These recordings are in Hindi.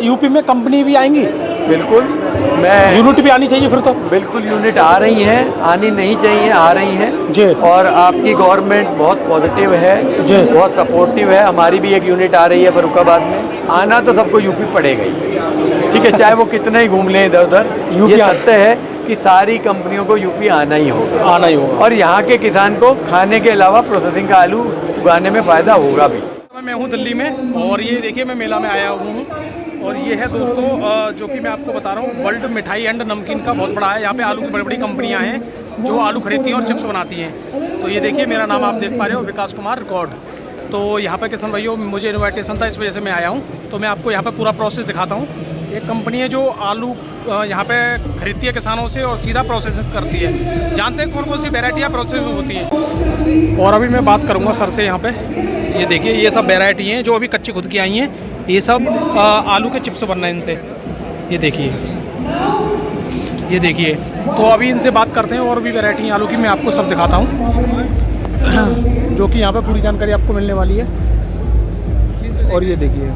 यूपी में कंपनी भी आएंगी? बिल्कुल, मैं यूनिट भी आनी चाहिए फिर तो। बिल्कुल यूनिट आ रही हैं, आनी नहीं चाहिए, आ रही हैं जी। और आपकी गवर्नमेंट बहुत पॉजिटिव है जी। बहुत सपोर्टिव है। हमारी भी एक यूनिट आ रही है फर्रुखाबाद में। आना तो सबको यूपी पड़ेगा ही, ठीक है, चाहे वो कितना ही घूम लें इधर उधर। ये सत्य है कि सारी कंपनियों को यूपी आना ही होगा, आना ही होगा। और यहाँ के किसान को खाने के अलावा प्रोसेसिंग का आलू उगाने में फ़ायदा होगा भी। मैं हूँ दिल्ली में और ये देखिए मैं मेला में आया हूँ और ये है दोस्तों जो कि मैं आपको बता रहा हूँ वर्ल्ड मिठाई एंड नमकीन का बहुत बड़ा है। यहाँ पे आलू की बड़ी बड़ी कंपनियाँ हैं जो आलू खरीदती हैं और चिप्स बनाती हैं। तो ये देखिए मेरा नाम आप देख पा रहे हो विकास कुमार रिकॉर्ड। तो यहाँ पे किसान भाइयों मुझे इन्विटेशन था, इस वजह से मैं आया हूँ। तो मैं आपको यहाँ पे पूरा प्रोसेस दिखाता हूँ। एक कंपनी है जो आलू यहाँ पे खरीदती है किसानों से और सीधा प्रोसेसिंग करती है। जानते हैं कौन कौन सी वेराइटियाँ प्रोसेसिंग होती हैं? और अभी मैं बात करूँगा सर से यहाँ पे। ये देखिए ये सब वेराइटी हैं जो अभी कच्ची खुद की आई हैं। ये सब आलू के चिप्स बन रहे हैं इनसे। ये देखिए तो अभी इनसे बात करते हैं और भी वैरायटी आलू की मैं आपको सब दिखाता हूँ जो कि यहाँ पे पूरी जानकारी आपको मिलने वाली है। और ये देखिए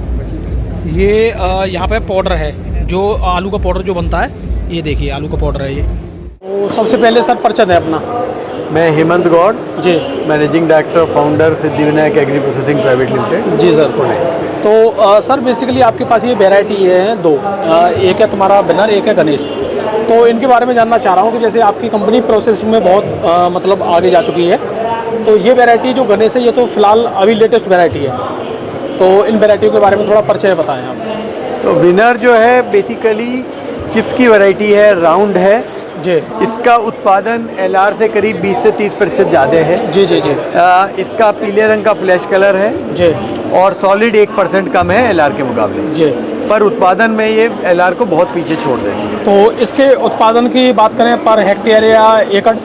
ये यहाँ पे पाउडर है जो आलू का पाउडर जो बनता है। ये देखिए आलू का पाउडर है ये। तो सबसे पहले सर परिचय है अपना। मैं Hemant Gaur ji, managing director founder Siddhivinayak agri processing private limited. जी सर। पुणे। तो सर बेसिकली आपके पास ये वैरायटी है दो, एक है तुम्हारा विनर, एक है गणेश। तो इनके बारे में जानना चाह रहा हूँ कि जैसे आपकी कंपनी प्रोसेसिंग में बहुत मतलब आगे जा चुकी है। तो ये वैरायटी जो गणेश है ये तो फिलहाल अभी लेटेस्ट वैरायटी है। तो इन वैरायटियों के बारे में थोड़ा परिचय बताएं आप। तो विनर जो है बेसिकली चिप्स की वैरायटी है, राउंड है जी। इसका उत्पादन एलआर से करीब 20 से 30% ज़्यादा है। जी जी जी। इसका पीले रंग का फ्लैश कलर है जी। और सॉलिड 1% कम है एलआर के मुकाबले जी। पर उत्पादन में ये एलआर को बहुत पीछे छोड़ देती है। तो इसके उत्पादन की बात करें पर हेक्टेयर या एकड़?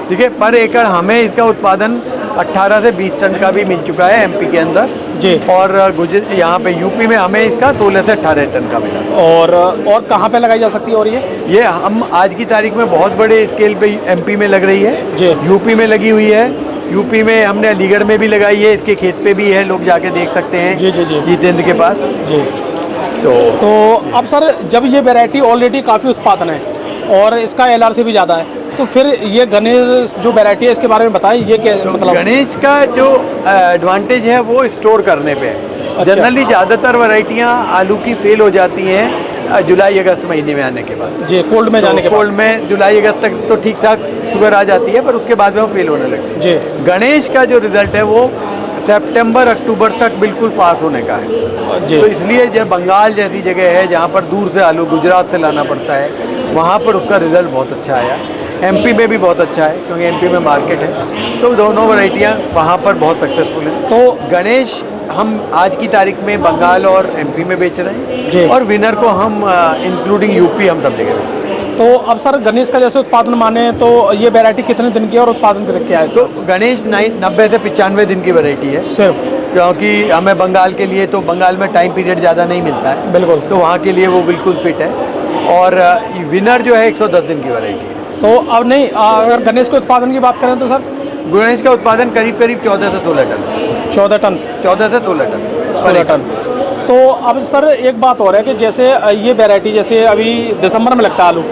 देखिए पर एकड़ हमें इसका उत्पादन 18 से 20 टन का भी मिल चुका है एमपी के अंदर जी। और यहाँ पे यूपी में हमें इसका 16 से 18 टन का मिला। और कहाँ पे लगाई जा सकती है? और ये हम आज की तारीख में बहुत बड़े स्केल पे एमपी में लग रही है जी। यूपी में लगी हुई है। यूपी में हमने अलीगढ़ में भी लगाई है, इसके खेत पे भी है, लोग जाके देख सकते हैं। जी जी जी। जितेंद्र के पास। जी। तो अब सर जब ये वैरायटी ऑलरेडी काफ़ी उत्पादन है और इसका एलआर से भी ज़्यादा है, तो फिर ये गणेश जो वैरायटी है इसके बारे में बताएं। ये क्या मतलब? गणेश का जो एडवांटेज है वो स्टोर करने पे है। अच्छा। जनरली ज़्यादातर वैरायटियाँ आलू की फेल हो जाती हैं जुलाई अगस्त महीने में आने के बाद। जी, कोल्ड में जाने के बाद। कोल्ड में जुलाई अगस्त तक तो ठीक ठाक शुगर आ जाती है पर उसके बाद में वो फेल होने लगती है। जी। गणेश का जो रिजल्ट है वो सितंबर अक्टूबर तक बिल्कुल पास होने का है। जी। तो इसलिए जब बंगाल जैसी जगह है जहाँ पर दूर से आलू गुजरात से लाना पड़ता है, वहाँ पर उसका रिजल्ट बहुत अच्छा आया। एमपी में भी बहुत अच्छा है क्योंकि एमपी में मार्केट है, तो दोनों वैरायटियाँ वहाँ पर बहुत सक्सेसफुल हैं। तो गणेश हम आज की तारीख में बंगाल और एमपी में बेच रहे हैं और विनर को हम इंक्लूडिंग यूपी हम सब जगह बेच रहे हैं। तो अब सर गणेश का जैसे उत्पादन माने तो ये वैरायटी कितने दिन की है और उत्पादन कितने क्या है इसका? तो गणेश 90 से 95 दिन की वैरायटी है सिर्फ, क्योंकि हमें बंगाल के लिए तो बंगाल में टाइम पीरियड ज़्यादा नहीं मिलता है। बिल्कुल। तो वहाँ के लिए वो बिल्कुल फिट है। और विनर जो है 110 दिन की वैरायटी है। तो अब नहीं अगर गणेश के उत्पादन की बात करें तो सर गणेश का उत्पादन करीब 14 से 16 टन। 14 टन? 14 से 16 टन। 16 टन। तो अब सर एक बात और है कि जैसे ये वैरायटी जैसे अभी दिसंबर में लगता है आलू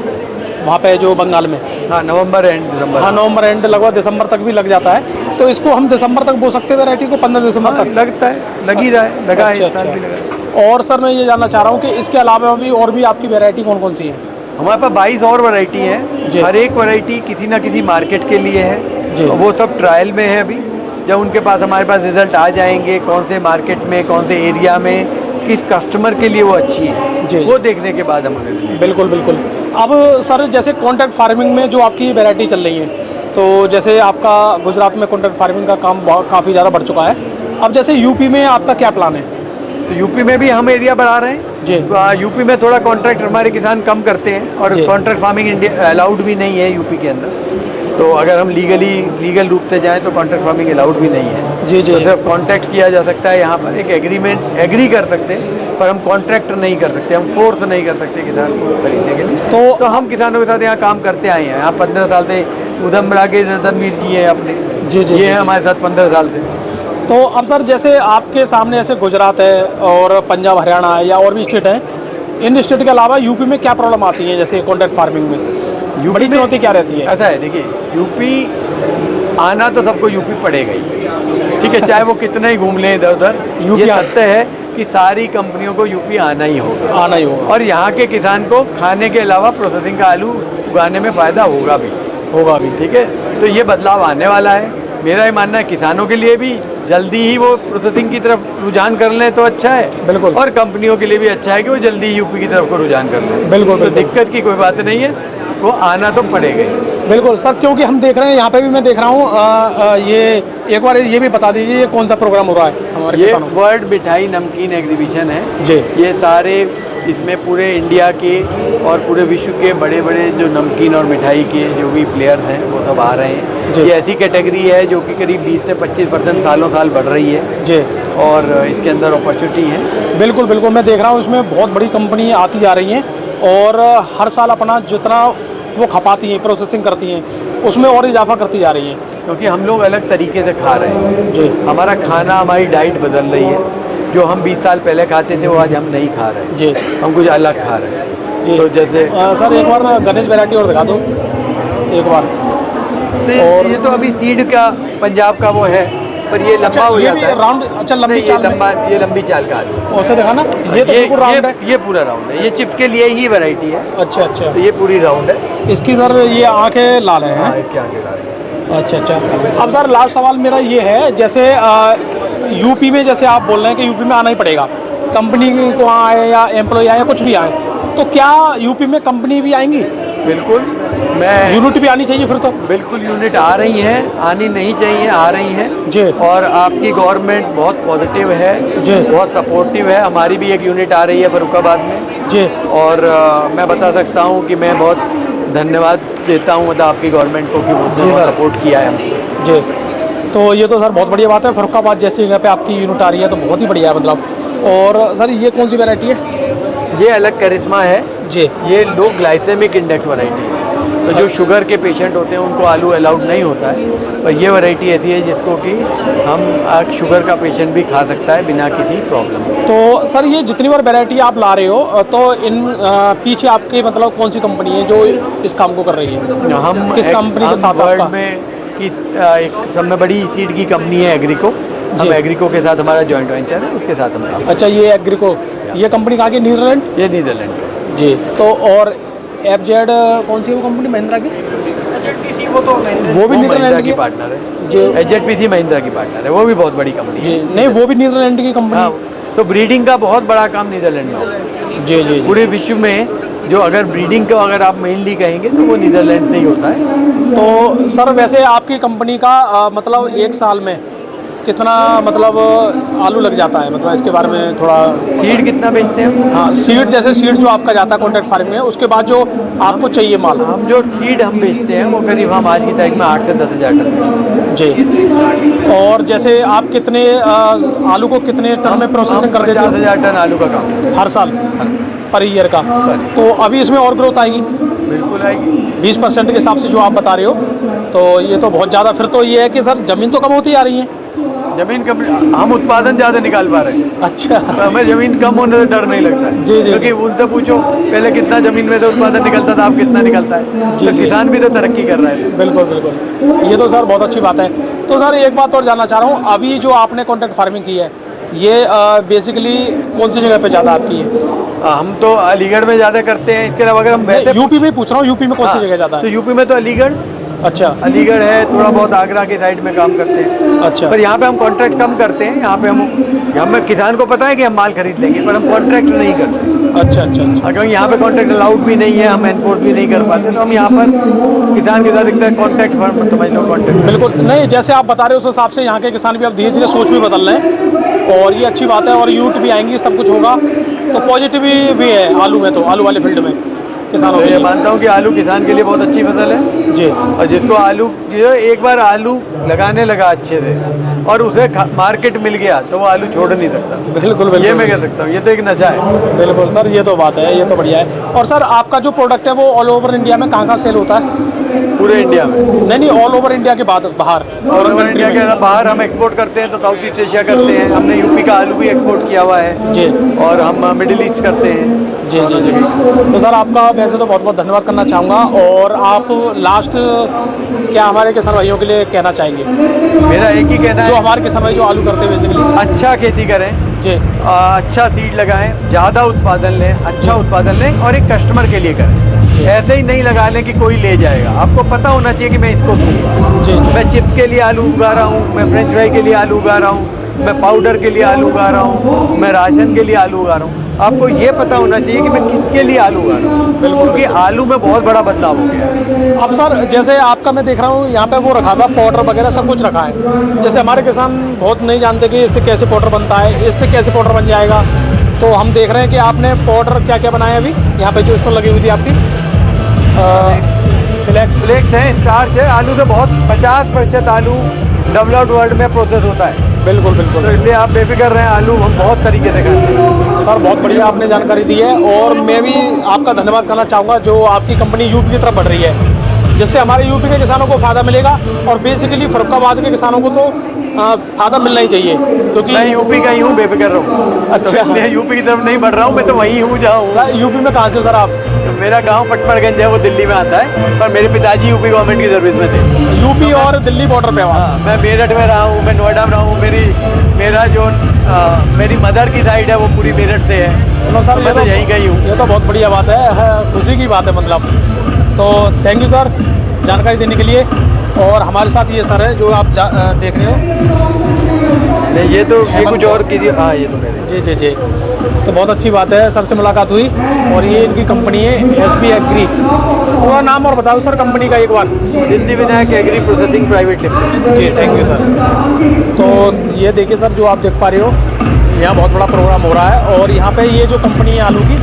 वहाँ पे जो बंगाल में। हाँ, नवंबर एंड दिसंबर। हाँ, नवंबर एंड लगभग दिसंबर तक भी लग जाता है। तो इसको हम दिसंबर तक बो सकते हैं वैरायटी को? 15 दिसंबर तक लगता है, लग ही रहा है, लगा है, इस साल भी लगा है। और सर मैं ये जानना चाह रहा हूँ कि इसके अलावा भी और भी आपकी वैरायटी कौन कौन सी है? हमारे पास 22 और वैरायटी है। हर एक वैरायटी किसी ना किसी मार्केट के लिए है। जी। वो सब ट्रायल में है अभी। जब उनके पास हमारे पास रिजल्ट आ जाएंगे कौन से मार्केट में, कौन से एरिया में, किस कस्टमर के लिए वो अच्छी है, वो देखने के बाद हम उन्हें। बिल्कुल बिल्कुल। अब सर जैसे कॉन्ट्रैक्ट फार्मिंग में जो आपकी वैरायटी चल रही है, तो जैसे आपका गुजरात में कॉन्ट्रैक्ट फार्मिंग का काम काफ़ी ज़्यादा बढ़ चुका है। अब जैसे यूपी में आपका क्या प्लान है? तो यूपी में भी हम एरिया बढ़ा रहे हैं जी। यूपी में थोड़ा कॉन्ट्रैक्ट हमारे किसान कम करते हैं और कॉन्ट्रैक्ट फार्मिंग इंडिया अलाउड भी नहीं है यूपी के अंदर। तो अगर हम लीगल रूप से जाएं तो कॉन्ट्रैक्ट फार्मिंग अलाउड भी नहीं है। जी जी। तो सिर्फ कॉन्ट्रैक्ट किया जा सकता है। यहाँ पर एक एग्री कर सकते हैं पर हम कॉन्ट्रैक्ट नहीं कर सकते, हम फोर्स नहीं कर सकते किसान को खरीदने के लिए। तो हम किसानों के साथ यहाँ काम करते आए हैं। यहाँ 15 साल से उधम राकेश रणवीर जी हैं अपने। जी जी। ये है हमारे साथ 15 साल से। तो अब सर जैसे आपके सामने ऐसे गुजरात है और पंजाब हरियाणा है या और भी स्टेट हैं, इन स्टेट के अलावा यूपी में क्या प्रॉब्लम आती है जैसे कॉन्ट्रैक्ट फार्मिंग में बड़ी चुनौती क्या रहती है? ऐसा है, देखिए यूपी आना तो सबको यूपी पड़ेगा ही, ठीक है, चाहे वो कितना ही घूम लें इधर उधर। ये सत्य है कि सारी कंपनियों को यूपी आना ही होगा, आना ही होगा। और यहाँ के किसान को खाने के अलावा प्रोसेसिंग का आलू उगाने में फ़ायदा होगा भी। ठीक है, तो ये बदलाव आने वाला है। मेरा ये मानना है किसानों के लिए भी जल्दी ही वो प्रोसेसिंग की तरफ रुझान कर लें तो अच्छा है, बिल्कुल। और कंपनियों के लिए भी अच्छा है कि वो जल्दी ही यूपी की तरफ को रुझान कर लें। बिल्कुल, तो दिक्कत की कोई बात नहीं है, वो आना तो पड़ेगा ही। बिल्कुल सर, क्योंकि हम देख रहे हैं यहाँ पे भी मैं देख रहा हूँ ये एक बार ये भी बता दीजिए ये कौन सा प्रोग्राम हो रहा है हमारे ये किसानों? वर्ल्ड मिठाई नमकीन एग्जीबिशन है जी। ये सारे इसमें पूरे इंडिया के और पूरे विश्व के बड़े बड़े जो नमकीन और मिठाई के जो भी प्लेयर्स हैं वो सब आ रहे हैं। ये ऐसी कैटेगरी है जो कि करीब 20 से 25% सालों साल बढ़ रही है जी, और इसके अंदर अपॉर्चुनिटी है। बिल्कुल बिल्कुल, मैं देख रहा हूँ इसमें बहुत बड़ी कंपनी आती जा रही हैं और हर साल अपना जितना वो खपाती हैं, प्रोसेसिंग करती हैं, उसमें और इजाफा करती जा रही हैं। क्योंकि हम लोग अलग तरीके से खा रहे हैं जी, हमारा खाना, हमारी डाइट बदल रही है। जो हम 20 साल पहले खाते थे वो आज हम नहीं खा रहे हैं जी, हम कुछ अलग खा रहे हैं। जी। तो जैसे सर एक बार गणेश वैरायटी और दिखा दो एक बार। और ये तो अभी सीड का पंजाब का वो है, पर ये लंबा हो जाता है राउंड। अच्छा, लंबी नहीं, चाल ये लंबी चाल का आलू। उसे दिखाना, ये तो बिल्कुल राउंड है। ये पूरा राउंड है, ये चिप्स के लिए ही वैरायटी है। अच्छा अच्छा, तो ये पूरी राउंड है। इसकी सर ये आंखें लाल हैं। हाँ, क्या के अच्छा अच्छा। अब सर लास्ट सवाल मेरा ये है, जैसे यूपी में जैसे आप बोल रहे हैं कि यूपी में आना ही पड़ेगा, कंपनी को आए या एम्प्लॉय आए या कुछ भी आए, तो क्या यूपी में कंपनी भी आएंगी? बिल्कुल, मैं यूनिट भी आनी चाहिए फिर तो। बिल्कुल यूनिट आ रही हैं, आनी नहीं चाहिए, आ रही हैं जी। और आपकी गवर्नमेंट बहुत पॉजिटिव है जी। बहुत सपोर्टिव है। हमारी भी एक यूनिट आ रही है फर्रुखाबाद में जी। और मैं बता सकता हूँ कि मैं बहुत धन्यवाद देता हूँ मतलब आपकी गवर्नमेंट को कि जी वो सर। सपोर्ट किया है हमको। जी, तो ये तो सर बहुत बढ़िया बात है, फर्रुखाबाद जैसी जगह पे आपकी यूनिट आ रही है तो बहुत ही बढ़िया है मतलब। और सर ये कौन सी वैरायटी है? ये अलग करिश्मा है जी। ये लो ग्लाइसेमिक इंडेक्स वैरायटी है, तो जो शुगर के पेशेंट होते हैं उनको आलू अलाउड नहीं होता है, और ये वैरायटी ऐसी है जिसको कि हम शुगर का पेशेंट भी खा सकता है बिना किसी प्रॉब्लम के। तो सर ये जितनी बार वैरायटी आप ला रहे हो तो इन पीछे आपके मतलब कौन सी कंपनी है जो इस काम को कर रही है? हम किस कंपनी के साथ वर्ल्ड आपका? में एक सब में बड़ी सीड की कंपनी है एग्रीको। जी। हम एग्रीको के साथ हमारा जॉइंट वेंचर है, उसके साथ हम काम। अच्छा, ये एग्रीको, ये कंपनी कहाँ की? नीदरलैंड? ये नीदरलैंड का। जी। तो और एफजेड कौन सी है वो कंपनी? महिंद्रा की? वो तो वो भी महिंद्रा नीदरलैंड की की पार्टनर है। जी। एचजेडपीसी महिंद्रा की पार्टनर है, वो भी बहुत बड़ी कंपनी है। जी, नहीं वो भी नीदरलैंड की कंपनी हाँ, है। तो ब्रीडिंग का बहुत बड़ा काम नीदरलैंड में होता है। जी जी जी। पूरे विश्व में जो अगर ब्रीडिंग का अगर आप मेनली कहेंगे तो वो नीदरलैंड से ही होता है। तो सर वैसे आपकी कंपनी का मतलब एक साल में कितना मतलब आलू लग जाता है, मतलब इसके बारे में थोड़ा। सीड कितना बेचते हैं हम? हाँ, सीड, जैसे सीड जो आपका जाता है कॉन्ट्रैक्ट फार्मिंग में, उसके बाद जो आपको चाहिए माल। हम जो सीड हम बेचते हैं वो करीब हम आज की तारीख में 8 से 10 हज़ार टन बेचते हैं। जी। और जैसे आप कितने आलू को कितने टन में प्रोसेसिंग कर देते 50,000 टन आलू का काम है। हो हर साल पर ईयर का? तो अभी इसमें और ग्रोथ आएगी बिल्कुल आएगी। 20% के हिसाब से जो आप बता रहे हो, तो ये तो बहुत ज़्यादा। फिर तो ये है कि सर ज़मीन तो कम होती आ रही है। जमीन कम, हम उत्पादन ज़्यादा निकाल पा रहे हैं। अच्छा। तो हमें जमीन कम होने से डर नहीं लगता है। जी, जी, क्योंकि उनसे पूछो पहले कितना जमीन में से उत्पादन निकलता था, अब कितना निकलता है। जी, तो जी। किसान भी तो तरक्की कर रहे थे। बिल्कुल बिल्कुल, ये तो सर बहुत अच्छी बात है। तो सर एक बात और जानना चाह रहा हूँ, अभी जो आपने कॉन्ट्रैक्ट फार्मिंग की है ये बेसिकली कौन सी जगह पे ज़्यादा आपकी है? हम तो अलीगढ़ में ज़्यादा करते हैं। इसके अलावा अगर हम वैसे यूपी में पूछ रहा हूँ, यूपी में कौन सी जगह ज़्यादा तो है? यूपी में तो अलीगढ़ अच्छा है, थोड़ा बहुत आगरा की साइड में काम करते हैं। अच्छा। पर यहाँ पे हम कॉन्ट्रैक्ट कम करते हैं। यहाँ पे हम किसान को पता है कि हम माल खरीद लेंगे, पर हम कॉन्ट्रैक्ट नहीं करते। अच्छा अच्छा अच्छा। क्योंकि यहाँ पे कॉन्ट्रैक्ट अलाउड भी नहीं है, हम एनफोर्स भी नहीं कर पाते, तो हम यहाँ पर किसान के साथ एक कॉन्ट्रैक्ट फर्म समझ लो कॉन्ट्रैक्ट। बिल्कुल नहीं, जैसे आप बता रहे हो उस हिसाब से यहाँ के किसान भी अब धीरे धीरे सोच भी बदल रहे हैं और ये अच्छी बात है। और यूथ भी आएंगी, सब कुछ होगा, तो पॉजिटिव भी है आलू में, तो आलू वाले फील्ड में किसानों तो के ये लिए। मानता हूँ कि आलू किसान के लिए बहुत अच्छी फसल है। जी। और जिसको आलू जो एक बार आलू लगाने लगा अच्छे से और उसे मार्केट मिल गया तो वो आलू छोड़ नहीं सकता। बिल्कुल बिल्कुल, ये मैं कह सकता हूँ, ये तो एक नशा है। बिल्कुल सर, ये तो बात है, ये तो बढ़िया है। और सर आपका जो प्रोडक्ट है वो ऑल ओवर इंडिया में कहाँ कहाँ सेल होता है? पूरे इंडिया में। नहीं, ऑल ओवर इंडिया के बाद बाहर और ओवर इंडिया के बाहर हम एक्सपोर्ट करते हैं तो साउथ ईस्ट एशिया करते हैं। हमने यूपी का आलू भी एक्सपोर्ट किया हुआ है जी। और हम मिडिल ईस्ट करते हैं। जी जी जी। तो सर आपका वैसे तो बहुत बहुत धन्यवाद करना चाहूँगा, और आप लास्ट क्या हमारे किसान भाइयों के लिए कहना चाहेंगे? मेरा एक ही कहना जो है, हमारे किसान भाई जो आलू करते हैं बेसिकली। अच्छा खेती करें जी अच्छा सीड लगाएं, ज़्यादा उत्पादन लें, अच्छा उत्पादन लें और एक कस्टमर के लिए करें। ऐसे ही नहीं लगा लें कि कोई ले जाएगा। आपको पता होना चाहिए कि मैं इसको दूंगा। जी जी। मैं चिप्स के लिए आलू उगा रहा हूँ, मैं फ्रेंच फ्राई के लिए आलू उगा रहा हूँ, मैं पाउडर के लिए आलू उगा रहा हूँ, मैं राशन के लिए आलू उगा रहा हूँ। आपको ये पता होना चाहिए कि मैं किसके लिए आलू उगा रहा हूँ, क्योंकि आलू में बहुत बड़ा बदलाव हो गया है। अब सर जैसे आपका मैं देख रहा हूँ यहाँ पे वो रखा हुआ पाउडर वगैरह सब कुछ रखा है। जैसे हमारे किसान बहुत नहीं जानते कि इससे कैसे पाउडर बनता है, इससे कैसे पाउडर बन जाएगा। तो हम देख रहे हैं कि आपने पाउडर क्या क्या बनाया अभी यहाँ पे जो स्टॉल लगी हुई थी आपकी। फ्लेक्स है, स्टार्च है। आलू से बहुत 50% आलू डेवलप्ड वर्ल्ड में प्रोसेस होता है। बिल्कुल बिल्कुल। तो इसलिए आप बेफिक्र रहें, आलू हम बहुत तरीके से करते हैं। सर बहुत बढ़िया आपने जानकारी दी है, और मैं भी आपका धन्यवाद करना चाहूँगा जो आपकी कंपनी यूपी की तरफ बढ़ रही है, जिससे हमारे यूपी के किसानों को फ़ायदा मिलेगा, और बेसिकली फरुखाबाद के किसानों को तो फ़ायदा मिलना ही चाहिए, क्योंकि मैं यूपी का ही हूँ, बेफिक्र रहूँ। अच्छा। मैं यूपी की तरफ नहीं बढ़ रहा हूँ, मैं तो वहीं हूँ जहाँ हूँ। सर यूपी में कहाँ से हो सर आप? मेरा गांव पटपड़गंज है, वो दिल्ली में आता है, पर मेरे पिताजी यूपी गवर्नमेंट की सर्विस में थे। यूपी और दिल्ली बॉर्डर पे हुआ। हाँ, मैं मेरठ में रहा हूँ, मैं नोएडा में रहा हूँ। मेरी मदर की साइड है वो पूरी मेरठ से है। चलो सर, मैं तो यहीं का ही हूँ। ये तो बहुत बढ़िया बात है, खुशी की बात है मतलब। तो थैंक यू सर जानकारी देने के लिए। और हमारे साथ ये सर है जो आप देख रहे हो। नहीं, ये कुछ और कीजिए। हाँ, ये तो मेरे। जी जी जी। तो बहुत अच्छी बात है, सर से मुलाकात हुई, और ये इनकी कंपनी है SB एग्री। पूरा नाम और बताओ सर कंपनी का एक बार। Siddhi Vinayak agri processing private limited. जी थैंक यू सर। तो ये देखिए सर जो आप देख पा रहे हो, यहाँ बहुत बड़ा प्रोग्राम हो रहा है, और यहाँ पे ये जो कंपनी है आलू की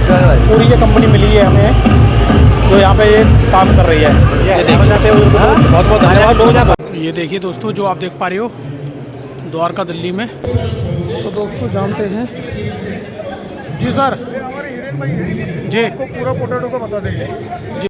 पूरी ये कंपनी मिली है हमें, जो यहाँ पे ये काम कर रही है। ये देखिए बहुत बहुत धन्यवाद। ये देखिए दोस्तों जो आप देख पा रहे हो द्वारका दिल्ली में। तो दोस्तों जानते हैं जी सर जी, पूरा पोटैटो का बता देंगे।